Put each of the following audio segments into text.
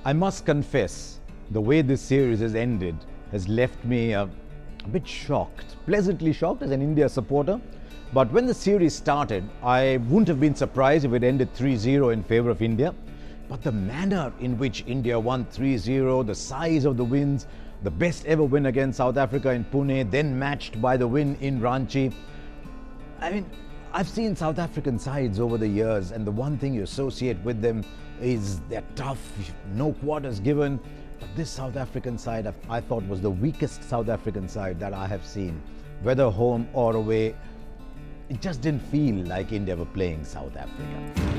I must confess, the way this series has ended has left me a bit shocked, pleasantly shocked as an India supporter. But when the series started, I wouldn't have been surprised if it ended 3-0 in favour of India. But the manner in which India won 3-0, the size of the wins, the best ever win against South Africa in Pune, then matched by the win in Ranchi. I mean, I've seen South African sides over the years, and the one thing you associate with them is they're tough, no quarters given. But this South African side, I thought, was the weakest South African side that I have seen. Whether home or away, it just didn't feel like India were playing South Africa.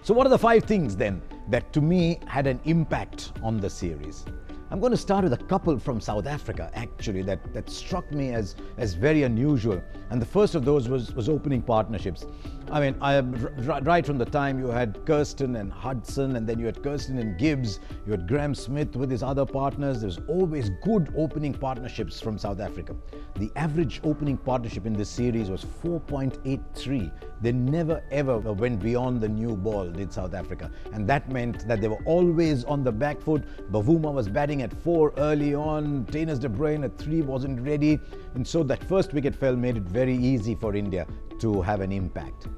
So what are the 5 things then that to me had an impact on the series? I'm going to start with a couple from South Africa actually that struck me as very unusual. And the first of those was opening partnerships. I mean, right from the time you had Kirsten and Hudson, and then you had Kirsten and Gibbs, you had Graham Smith with his other partners. There's always good opening partnerships from South Africa. The average opening partnership in this series was 4.83. They never ever went beyond the new ball, did South Africa. And that meant that they were always on the back foot. Bavuma was batting at 4 early on. Tennis De Bruyne at 3 wasn't ready. And so that first wicket fell made it very easy for India to have an impact.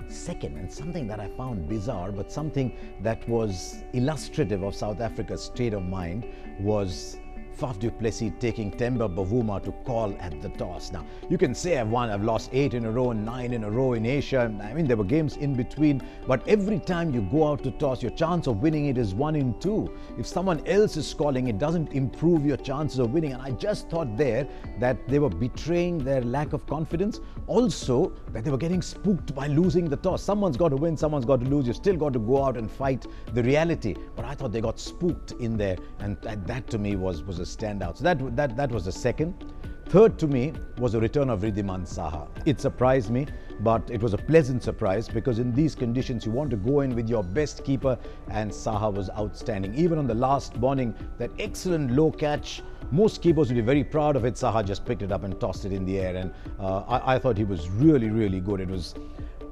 Second, and something that I found bizarre, but something that was illustrative of South Africa's state of mind, was Faf du Plessis taking Temba Bavuma to call at the toss. Now, you can say I've lost 8 in a row, 9 in a row in Asia. I mean, there were games in between, but every time you go out to toss, your chance of winning it is 1 in 2. If someone else is calling, it doesn't improve your chances of winning. And I just thought there that they were betraying their lack of confidence. Also, that they were getting spooked by losing the toss. Someone's got to win, someone's got to lose. You still got to go out and fight the reality. But I thought they got spooked in there, and that to me was a standout. So that was the second. Third to me was the return of Wriddhiman Saha. It surprised me, but it was a pleasant surprise because in these conditions you want to go in with your best keeper, and Saha was outstanding. Even on the last bowling, that excellent low catch, most keepers would be very proud of it. Saha just picked it up and tossed it in the air, and I thought he was really, really good.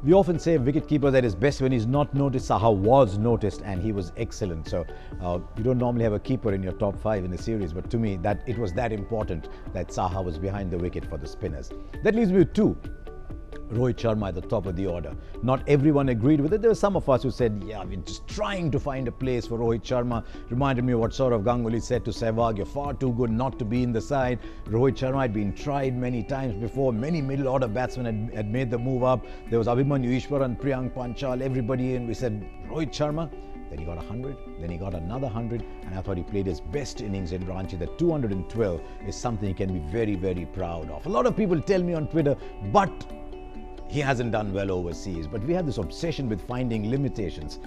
We often say wicketkeeper that is best when he's not noticed. Saha was noticed and he was excellent. So you don't normally have a keeper in your top 5 in the series, but to me that it was that important that Saha was behind the wicket for the spinners. That leaves me with 2. Rohit Sharma at the top of the order. Not everyone agreed with it. There were some of us who said, yeah, we're just trying to find a place for Rohit Sharma. Reminded me of what Saurav Ganguly said to Sehwag, you're far too good not to be in the side. Rohit Sharma had been tried many times before. Many middle order batsmen had made the move up. There was Abhimanyu Ishwaran, Priyank Panchal, everybody in. We said, Rohit Sharma. Then he got 100, then he got another 100, and I thought he played his best innings in Ranchi. That 212 is something he can be very, very proud of. A lot of people tell me on Twitter, but he hasn't done well overseas. But we have this obsession with finding limitations.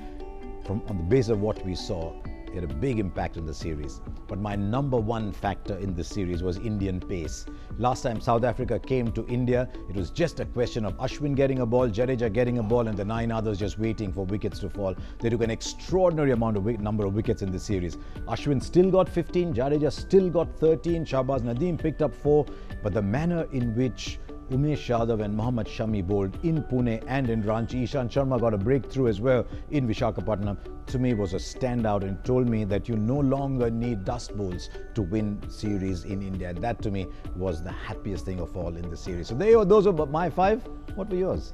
On the basis of what we saw, it had a big impact on the series. But my number 1 factor in this series was Indian pace. Last time South Africa came to India, it was just a question of Ashwin getting a ball, Jadeja getting a ball, and the 9 others just waiting for wickets to fall. They took an extraordinary number of wickets in this series. Ashwin still got 15, Jadeja still got 13, Shahbaz Nadeem picked up 4, but the manner in which Umesh Yadav and Mohammad Shami bowled in Pune and in Ranchi. Ishant Sharma got a breakthrough as well in Visakhapatnam. To me, was a standout and told me that you no longer need dust bowls to win series in India. And that to me was the happiest thing of all in the series. So those are my 5. What were yours?